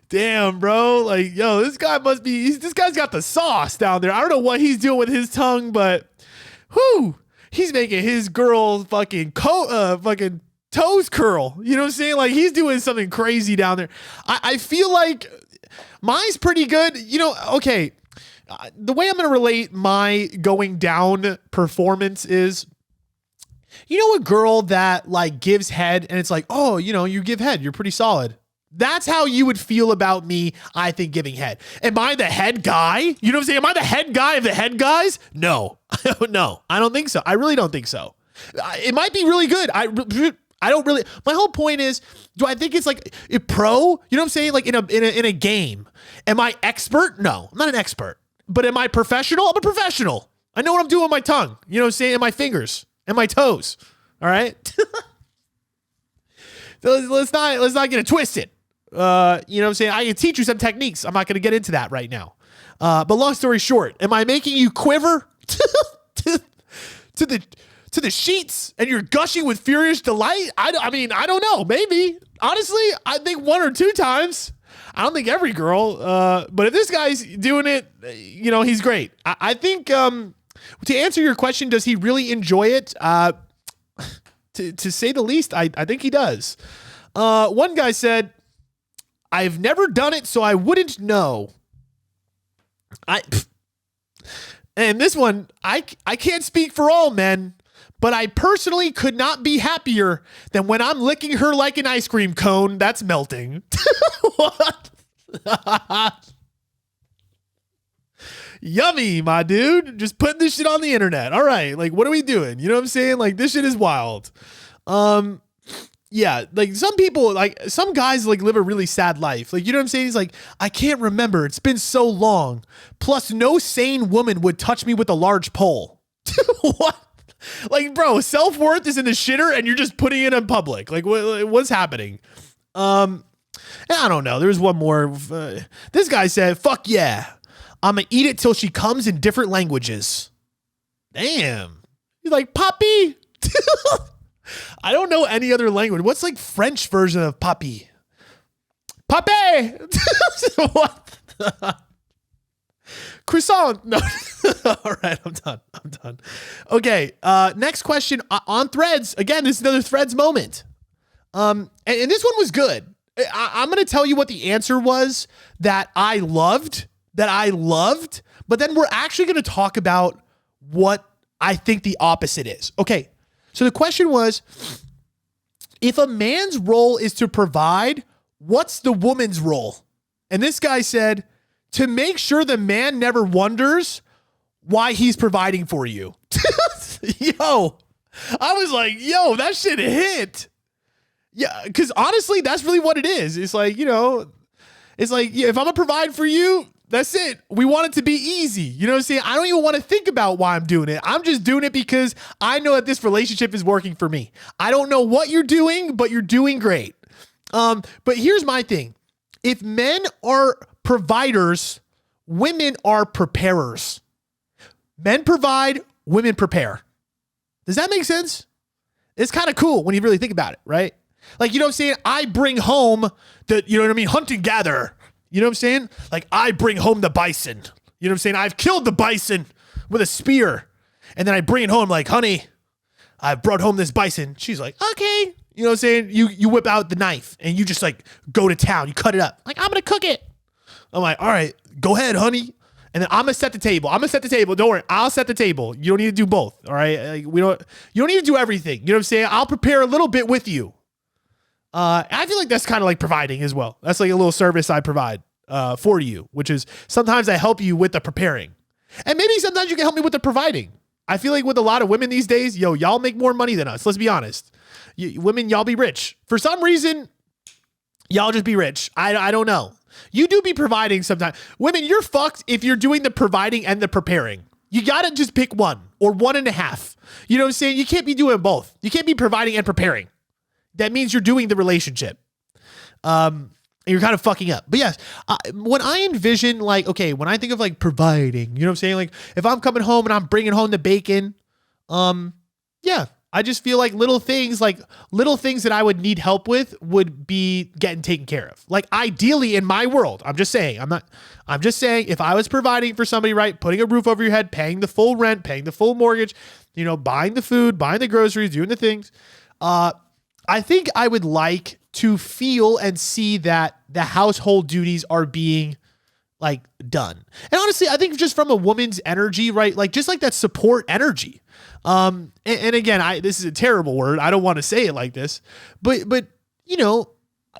Damn, bro. Like, yo, this guy's got the sauce down there. I don't know what he's doing with his tongue, but he's making his girl fucking toes curl. You know what I'm saying? Like, he's doing something crazy down there. I feel like mine's pretty good. You know, okay. The way I'm going to relate my going down performance is, you know, a girl that like gives head and it's like, oh, you know, you give head, you're pretty solid. That's how you would feel about me, I think, giving head. Am I the head guy? You know what I'm saying? Am I the head guy of the head guys? No. No, I don't think so. I really don't think so. It might be really good. I don't really. My whole point is, do I think it's like a pro? You know what I'm saying? Like in a game. Am I expert? No, I'm not an expert. But am I professional? I'm a professional. I know what I'm doing with my tongue. You know what I'm saying? And my fingers and my toes. All right. So let's not get it twisted. You know what I'm saying? I can teach you some techniques. I'm not going to get into that right now. But long story short, am I making you quiver to the sheets and you're gushing with furious delight? I mean, I don't know. Maybe. Honestly, I think 1 or 2 times. I don't think every girl. But if this guy's doing it, you know, he's great. I think to answer your question, does he really enjoy it? To say the least, I think he does. One guy said, I've never done it, so I wouldn't know. And this one, I can't speak for all men, but I personally could not be happier than when I'm licking her like an ice cream cone that's melting. What? Yummy, my dude. Just putting this shit on the internet. All right. Like, what are we doing? You know what I'm saying? Like, this shit is wild. Yeah, like some people, like some guys like live a really sad life. Like, you know what I'm saying? He's like, I can't remember. It's been so long. Plus, no sane woman would touch me with a large pole. What? Like, bro, self-worth is in the shitter and you're just putting it in public. Like, what's happening? I don't know. There's one more. This guy said, fuck yeah. I'm going to eat it till she comes in different languages. Damn. He's like, Papi. I don't know any other language. What's like French version of Papi? Pape. What? Croissant. No. All right, I'm done. Okay. Next question on Threads. Again, this is another Threads moment. And this one was good. I'm going to tell you what the answer was that I loved, but then we're actually going to talk about what I think the opposite is. Okay. So the question was, if a man's role is to provide, what's the woman's role? And this guy said, to make sure the man never wonders why he's providing for you. Yo, I was like, yo, that shit hit. Yeah, because honestly, that's really what it is. It's like, it's like, yeah, if I'm going to provide for you, that's it. We want it to be easy. You know what I'm saying? I don't even want to think about why I'm doing it. I'm just doing it because I know that this relationship is working for me. I don't know what you're doing, but you're doing great. But here's my thing. If men are providers, women are preparers. Men provide, women prepare. Does that make sense? It's kind of cool when you really think about it, right? Like, you know what I'm saying? I bring home hunt and gather. You know what I'm saying? Like, I bring home the bison. You know what I'm saying? I've killed the bison with a spear. And then I bring it home like, honey, I brought home this bison. She's like, okay. You know what I'm saying? You whip out the knife and you just like go to town. You cut it up. Like, I'm going to cook it. I'm like, all right, go ahead, honey. And then I'm going to set the table. Don't worry. I'll set the table. You don't need to do both. All right. You don't need to do everything. You know what I'm saying? I'll prepare a little bit with you. I feel like that's kind of like providing as well. That's like a little service I provide for you, which is sometimes I help you with the preparing. And maybe sometimes you can help me with the providing. I feel like with a lot of women these days, y'all make more money than us. Let's be honest. Women, y'all be rich. For some reason, y'all just be rich. I don't know. You do be providing sometimes. Women, you're fucked if you're doing the providing and the preparing. You got to just pick one or one and a half. You know what I'm saying? You can't be doing both. You can't be providing and preparing. That means you're doing the relationship. And you're kind of fucking up. But yes, when I envision when I think of like providing, you know what I'm saying? Like if I'm coming home and I'm bringing home the bacon, yeah, I just feel like little things that I would need help with would be getting taken care of. Like ideally in my world, I'm just saying if I was providing for somebody, right, putting a roof over your head, paying the full rent, paying the full mortgage, buying the food, buying the groceries, doing the things, I think I would like to feel and see that the household duties are being like done. And honestly, I think just from a woman's energy, right? Like just like that support energy. And again, this is a terrible word. I don't want to say it like this, but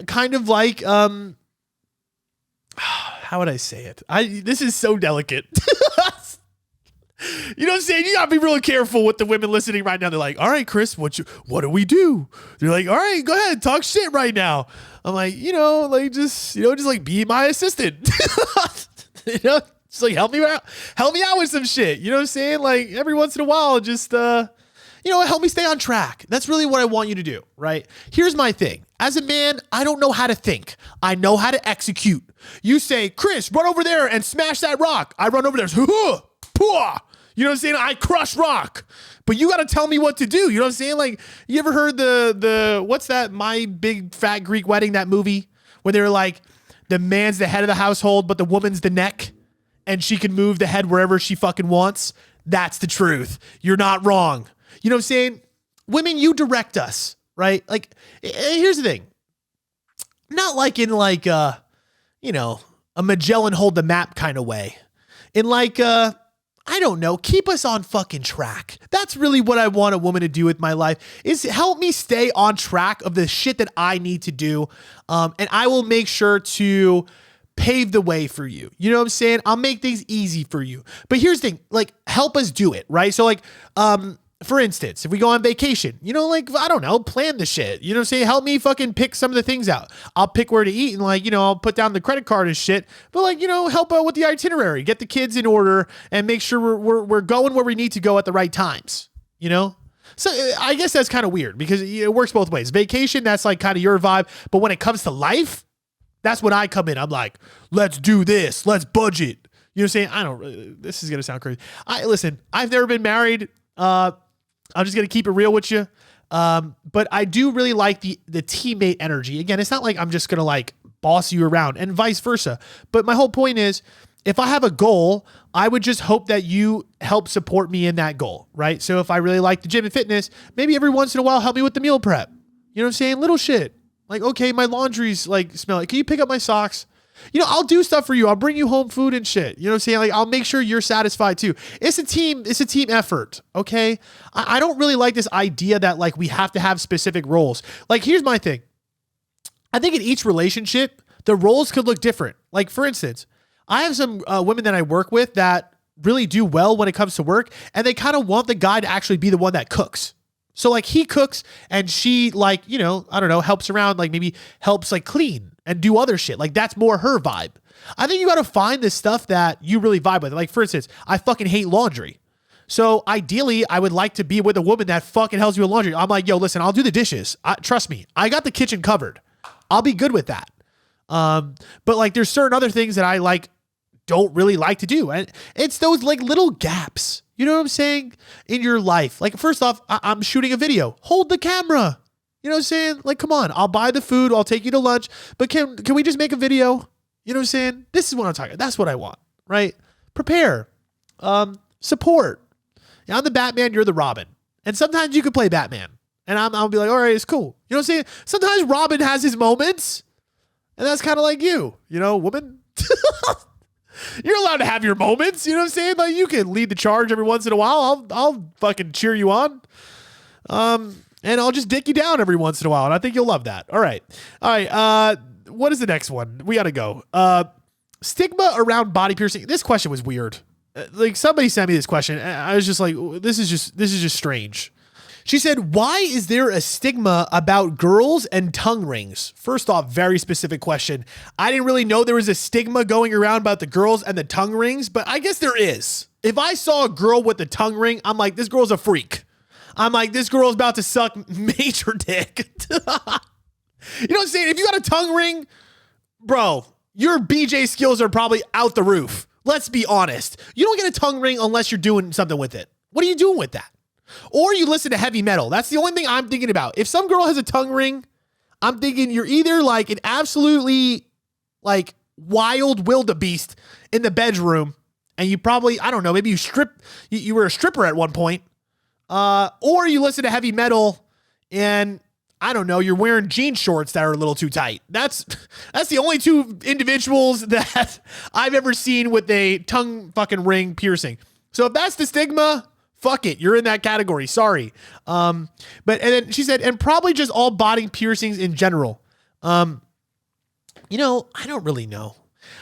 kind of like, how would I say it? This is so delicate. You know what I'm saying? You gotta be real careful with the women listening right now. They're like, all right, Chris, what do we do? They're like, all right, go ahead, talk shit right now. I'm like, just like be my assistant. Just like help me out with some shit. You know what I'm saying? Like every once in a while, just help me stay on track. That's really what I want you to do, right? Here's my thing. As a man, I don't know how to think. I know how to execute. You say, Chris, run over there and smash that rock. I run over there. You know what I'm saying? I crush rock. But you got to tell me what to do. You know what I'm saying? Like, you ever heard the what's that? My Big Fat Greek Wedding, that movie where they're like, the man's the head of the household, but the woman's the neck and she can move the head wherever she fucking wants. That's the truth. You're not wrong. You know what I'm saying? Women, you direct us, right? Like, here's the thing. Not like in like, a Magellan hold the map kind of way. In like, I don't know, keep us on fucking track. That's really what I want a woman to do with my life, is help me stay on track of the shit that I need to do. And I will make sure to pave the way for you. You know what I'm saying? I'll make things easy for you. But here's the thing, like, help us do it, right? So like, for instance, if we go on vacation, you know, like, I don't know, plan the shit, you know what I'm saying? Help me fucking pick some of the things out. I'll pick where to eat and like, you know, I'll put down the credit card and shit, but like, you know, help out with the itinerary, get the kids in order and make sure we're going where we need to go at the right times, you know? So I guess that's kind of weird because it works both ways. Vacation, that's like kind of your vibe. But when it comes to life, that's when I come in. I'm like, let's do this. Let's budget. You know what I'm saying? I don't, this is going to sound crazy. Listen, I've never been married. I'm just going to keep it real with you. But I do really like the teammate energy. Again, it's not like I'm just going to like boss you around and vice versa. But my whole point is, if I have a goal, I would just hope that you help support me in that goal, right? So if I really like the gym and fitness, maybe every once in a while, help me with the meal prep. You know what I'm saying? Little shit. Like, okay, my laundry's like smelly. Can you pick up my socks? You know, I'll do stuff for you. I'll bring you home food and shit. You know what I'm saying? Like, I'll make sure you're satisfied too. It's a team effort. Okay. I don't really like this idea that like we have to have specific roles. Like, here's my thing. I think in each relationship, the roles could look different. Like, for instance, I have some women that I work with that really do well when it comes to work, and they kind of want the guy to actually be the one that cooks. So like he cooks and she like, you know, I don't know, helps around, like maybe helps like clean and do other shit. Like that's more her vibe. I think you got to find the stuff that you really vibe with. Like for instance, I fucking hate laundry. So ideally I would like to be with a woman that fucking helps you with laundry. I'm like, yo, listen, I'll do the dishes. Trust me. I got the kitchen covered. I'll be good with that. But like there's certain other things that I like don't really like to do. And it's those like little gaps. You know what I'm saying? In your life. Like, first off, I'm shooting a video. Hold the camera. You know what I'm saying? Like, come on. I'll buy the food. I'll take you to lunch. But can we just make a video? You know what I'm saying? This is what I'm talking about. That's what I want, right? Prepare. Support. Yeah, I'm the Batman. You're the Robin. And sometimes you could play Batman. And I'll be like, all right, it's cool. You know what I'm saying? Sometimes Robin has his moments. And that's kind of like you know, woman. You're allowed to have your moments, you know what I'm saying? Like you can lead the charge every once in a while. I'll fucking cheer you on. And I'll just dick you down every once in a while. And I think you'll love that. All right. What is the next one? We got to go. Stigma around body piercing. This question was weird. Like somebody sent me this question. And I was just like, this is just strange. She said, why is there a stigma about girls and tongue rings? First off, very specific question. I didn't really know there was a stigma going around about the girls and the tongue rings, but I guess there is. If I saw a girl with a tongue ring, I'm like, this girl's a freak. I'm like, this girl's about to suck major dick. You know what I'm saying? If you got a tongue ring, bro, your BJ skills are probably out the roof. Let's be honest. You don't get a tongue ring unless you're doing something with it. What are you doing with that? Or you listen to heavy metal. That's the only thing I'm thinking about. If some girl has a tongue ring, I'm thinking you're either like an absolutely like wild wildebeest in the bedroom, and you probably, I don't know, maybe you were a stripper at one point, or you listen to heavy metal and I don't know, you're wearing jean shorts that are a little too tight. That's the only two individuals that I've ever seen with a tongue fucking ring piercing. So if that's the stigma, fuck it. You're in that category. Sorry. And then she said, and probably just all body piercings in general. You know, I don't really know.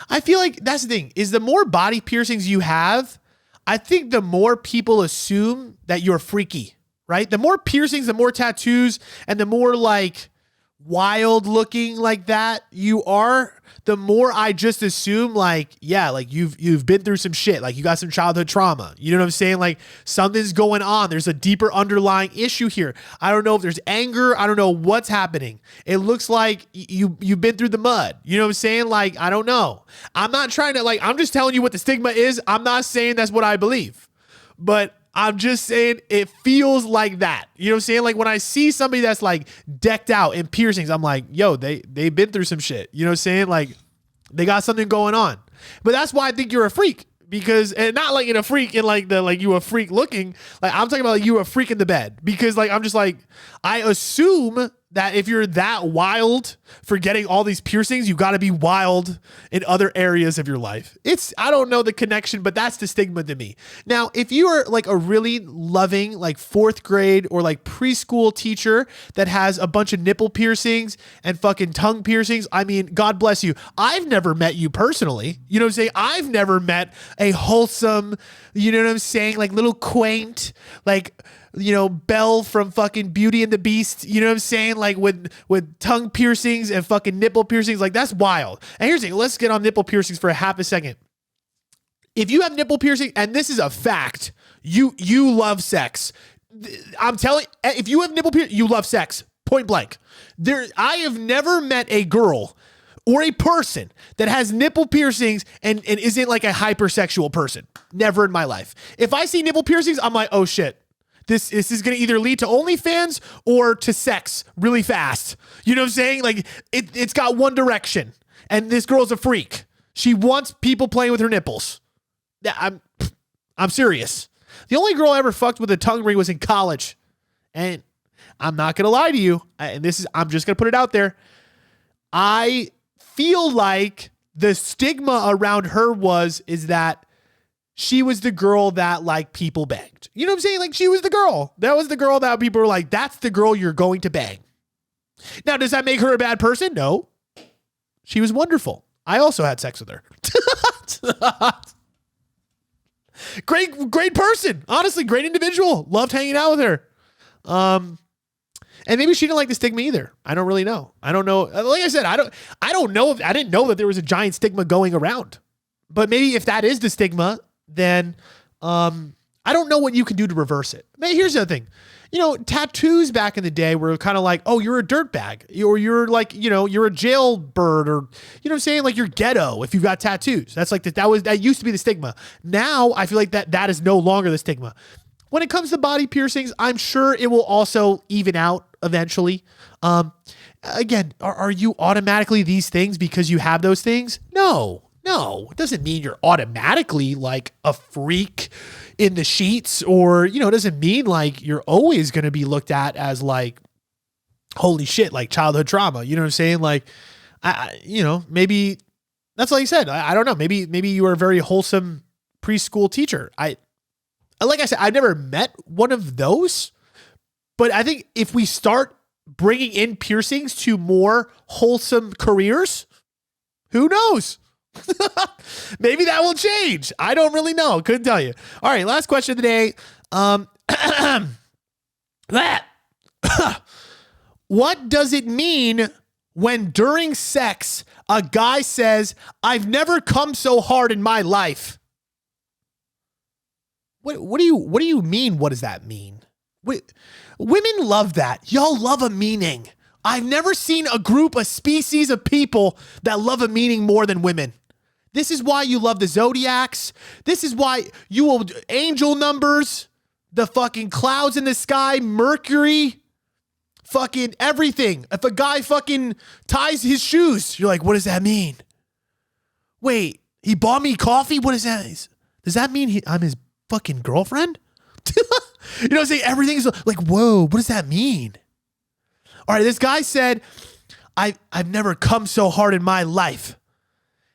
I feel like that's the thing is the more body piercings you have, I think the more people assume that you're freaky, right? The more piercings, the more tattoos, and the more like wild looking like that you are, the more I just assume like, yeah, like you've been through some shit. Like you got some childhood trauma. You know what I'm saying? Like something's going on. There's a deeper underlying issue here. I don't know if there's anger. I don't know what's happening. It looks like you've been through the mud. You know what I'm saying? Like, I don't know. I'm not trying to like, I'm just telling you what the stigma is. I'm not saying that's what I believe, but I'm just saying it feels like that. You know what I'm saying? Like when I see somebody that's like decked out in piercings, I'm like, yo, they've been through some shit. You know what I'm saying? Like they got something going on. But that's why I think you're a freak. Because, and not like in a freak in like the, like you a freak looking, like I'm talking about like you a freak in the bed. Because like, I'm just like, I assume that if you're that wild for getting all these piercings. You got to be wild in other areas of your life. I don't know the connection, but that's the stigma to me. Now, if you are like a really loving, like 4th grade or like preschool teacher that has a bunch of nipple piercings and fucking tongue piercings, I mean, God bless you. I've never met you personally. You know what I'm saying? I've never met a wholesome, you know what I'm saying? Like little quaint, like, you know, Belle from fucking Beauty and the Beast, you know what I'm saying? Like with tongue piercings and fucking nipple piercings, like that's wild. And here's the thing, let's get on nipple piercings for a half a second. If you have nipple piercing, and this is a fact, you love sex. I'm telling you, if you have nipple piercing, you love sex, point blank. I have never met a girl or a person that has nipple piercings and isn't like a hypersexual person. Never in my life. If I see nipple piercings, I'm like, oh shit. This is going to either lead to OnlyFans or to sex really fast. You know what I'm saying? Like it's got one direction, and this girl's a freak. She wants people playing with her nipples. I'm serious. The only girl I ever fucked with a tongue ring was in college, and I'm not going to lie to you. I'm just going to put it out there. I feel like the stigma around her is that she was the girl that like people banged. You know what I'm saying? Like she was the girl. That was the girl that people were like, that's the girl you're going to bang. Now, does that make her a bad person? No. She was wonderful. I also had sex with her. Great person. Honestly, great individual. Loved hanging out with her. And maybe she didn't like the stigma either. I don't really know. I don't know. Like I said, I don't know I didn't know that there was a giant stigma going around. But maybe if that is the stigma, then I don't know what you can do to reverse it. But here's the other thing. You know, tattoos back in the day were kind of like, oh, you're a dirtbag, or you're like, you know, you're a jailbird, or you know what I'm saying? Like you're ghetto if you've got tattoos. That's like that used to be the stigma. Now I feel like that is no longer the stigma. When it comes to body piercings, I'm sure it will also even out eventually. Again, are you automatically these things because you have those things? No, it doesn't mean you're automatically like a freak in the sheets, or, you know, it doesn't mean like you're always going to be looked at as like, holy shit, like childhood trauma. You know what I'm saying? Like, you know, maybe that's like I said, I don't know. Maybe you are a very wholesome preschool teacher. Like I said, I've never met one of those, but I think if we start bringing in piercings to more wholesome careers, who knows? Maybe that will change. I don't really know. Couldn't tell you. All right. Last question of the day. What does it mean when during sex, a guy says, I've never come so hard in my life? What do you mean? What does that mean? Women love that. Y'all love a meaning. I've never seen a species of people that love a meaning more than women. This is why you love the zodiacs. This is why you will angel numbers, the fucking clouds in the sky, Mercury, fucking everything. If a guy fucking ties his shoes, you're like, what does that mean? Wait, he bought me coffee? What is that? Does that mean I'm his fucking girlfriend? You know what I'm saying? Everything's like, whoa, what does that mean? All right, this guy said, I've never come so hard in my life.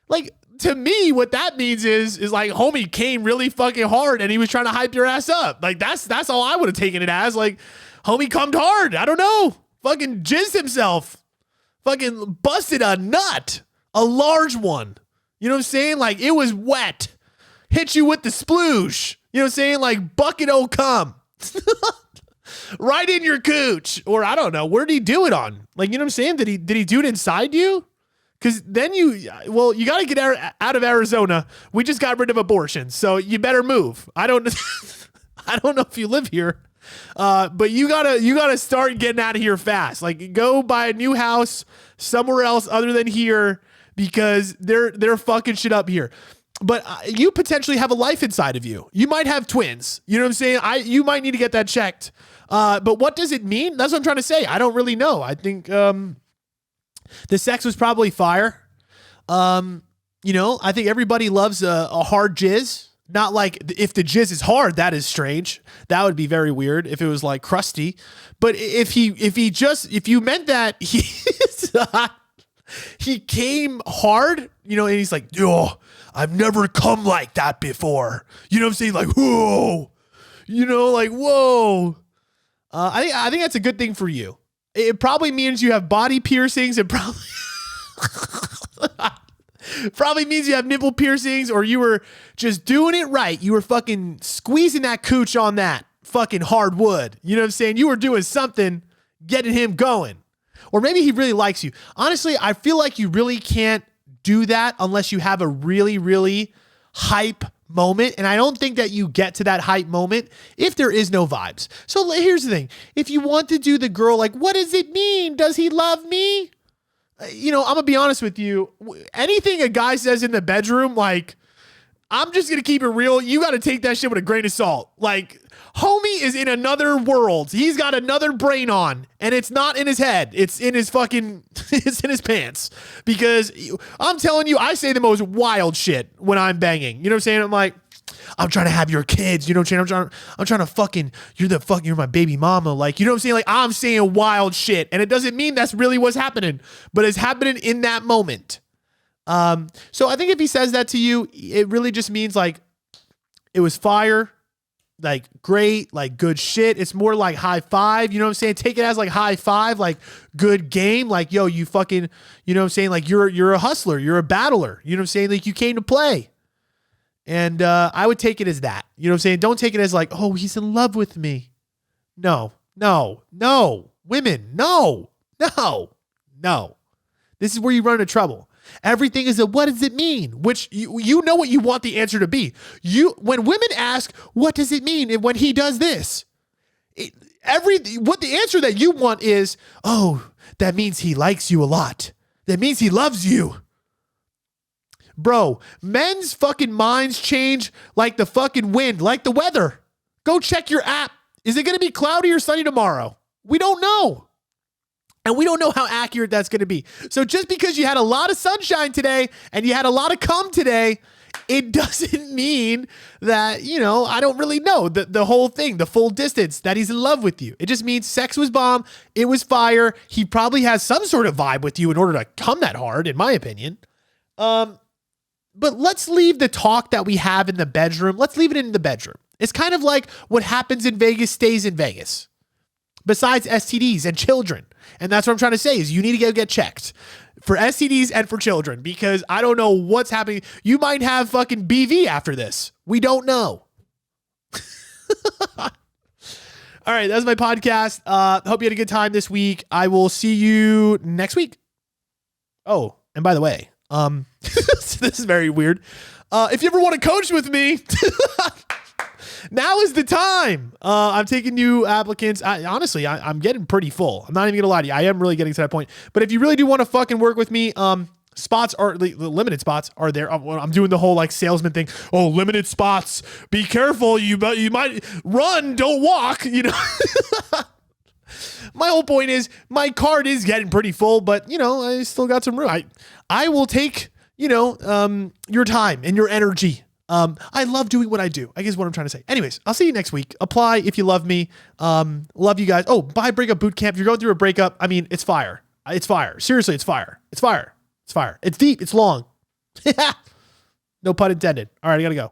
Like, to me, what that means is like, homie came really fucking hard and he was trying to hype your ass up. Like, that's all I would have taken it as. Like, homie cummed hard. I don't know. Fucking jizzed himself. Fucking busted a nut. A large one. You know what I'm saying? Like, it was wet. Hit you with the sploosh. You know what I'm saying? Like, bucket o' cum. Right in your cooch. Or I don't know. Where did he do it on? Like, you know what I'm saying? Did he do it inside you? Because then you got to get out of Arizona. We just got rid of abortion. So you better move. I don't know if you live here. But you gotta start getting out of here fast. Like, go buy a new house somewhere else other than here, because they're fucking shit up here. But you potentially have a life inside of you. You might have twins. You know what I'm saying? You might need to get that checked. But what does it mean? That's what I'm trying to say. I don't really know. I think the sex was probably fire. You know, I think everybody loves a hard jizz. Not like if the jizz is hard, that is strange. That would be very weird if it was like crusty. But if you meant that, he came hard, you know, and he's like, yo, I've never come like that before. You know what I'm saying? Like, whoa, you know, like, whoa. I think that's a good thing for you. It probably means you have body piercings. It probably probably means you have nipple piercings, or you were just doing it right. You were fucking squeezing that cooch on that fucking hardwood. You know what I'm saying? You were doing something, getting him going. Or maybe he really likes you. Honestly, I feel like you really can't do that unless you have a really, really hype moment. And I don't think that you get to that hype moment if there is no vibes. So here's the thing. If you want to do the girl, like, what does it mean? Does he love me? You know, I'm gonna be honest with you. Anything a guy says in the bedroom, like, I'm just gonna keep it real. You got to take that shit with a grain of salt. Like, homie is in another world. He's got another brain on, and it's not in his head. It's in his fucking, it's in his pants. Because I'm telling you, I say the most wild shit when I'm banging. You know what I'm saying? I'm like, I'm trying to have your kids. You know what I'm saying? I'm trying to fucking, you're my baby mama. Like, you know what I'm saying? Like, I'm saying wild shit. And it doesn't mean that's really what's happening, but it's happening in that moment. So I think if he says that to you, it really just means like, it was fire, like great, like good shit. It's more like high five. You know what I'm saying? Take it as like high five, like good game. Like, yo, you fucking, you know what I'm saying? Like you're a hustler. You're a battler. You know what I'm saying? Like you came to play. And, I would take it as that, you know what I'm saying? Don't take it as like, oh, he's in love with me. No, women, no. This is where you run into trouble. Everything is a, what does it mean? Which you know what you want the answer to be. When women ask, what does it mean? And when he does this, what the answer that you want is, oh, that means he likes you a lot. That means he loves you. Bro, men's fucking minds change like the fucking wind, like the weather. Go check your app. Is it going to be cloudy or sunny tomorrow? We don't know. And we don't know how accurate that's going to be. So just because you had a lot of sunshine today and you had a lot of cum today, it doesn't mean that, you know, I don't really know the whole thing, the full distance, that he's in love with you. It just means sex was bomb. It was fire. He probably has some sort of vibe with you in order to come that hard, in my opinion. But let's leave the talk that we have in the bedroom. Let's leave it in the bedroom. It's kind of like what happens in Vegas stays in Vegas. Besides STDs and children. And that's what I'm trying to say is you need to go get checked for STDs and for children, because I don't know what's happening. You might have fucking BV after this. We don't know. All right. That's my podcast. Hope you had a good time this week. I will see you next week. Oh, and by the way, this is very weird. If you ever want to coach with me, now is the time. I'm taking new applicants. Honestly, I'm getting pretty full. I'm not even going to lie to you. I am really getting to that point. But if you really do want to fucking work with me, spots are limited spots are there. I'm doing the whole like salesman thing. Oh, limited spots. Be careful. You might run, don't walk, you know. My whole point is my card is getting pretty full, but you know, I still got some room. I will take, you know, your time and your energy. I love doing what I do, I guess what I'm trying to say. Anyways, I'll see you next week. Apply if you love me. Love you guys. Oh, buy Breakup Boot Camp. If you're going through a breakup, I mean, it's fire. It's fire. Seriously, it's fire. It's fire. It's fire. It's deep. It's long. No pun intended. All right, I gotta go.